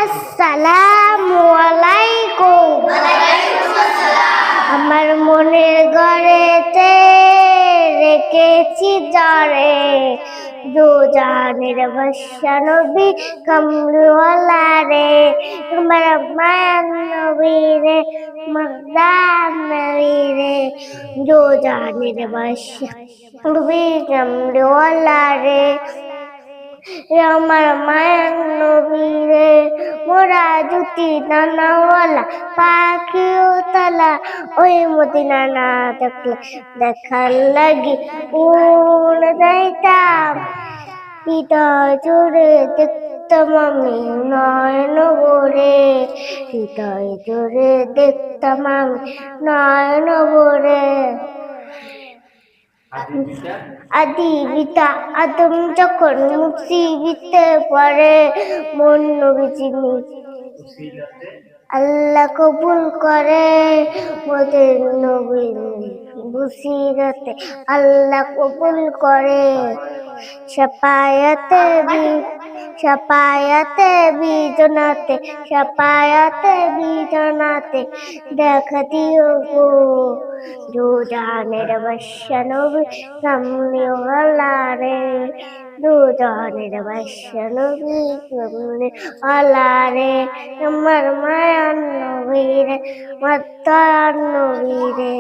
আসসালামু আলাইকুম। আমার মনের ঘরেতে রেখেছি যারে, দু জাহানের বাদশা নবী কামলিওয়ালা রে। আমার মায়ার নবী রে, মর্দার নবী রে, দু জাহানের বাদশা নবী কামলিওয়ালা রে। আমার মায়ার নবী রে, মোরা জুতি দানাওয়ালা পাখিও তালা, ওই মদিনা না দেখলে দেখার লাগি উড়ে যাইতাম। হৃদয় জুড়ে দেখতাম আমি নয়ন ভরে, হৃদয় জুড়ে দেখতাম আমি নয়ন ভরে। আদি পিতা আদম যখন মুসিবতে পড়ে, মন নবীজি আল্লাহ কবুল করে। মোদের নবীর মুসিবতে আল্লাহ কবুল করে। শাফায়াতে বিজনাতে, শাফায়াতে বিজনাতে দেখা দিও গো, দু জাহানের বাদশা নবী কামলিওয়ালা রে, দু জাহানের বাদশা নবী কামলিওয়ালা রে। আমার মায়ার নবী রে, মর্দার নবী রে।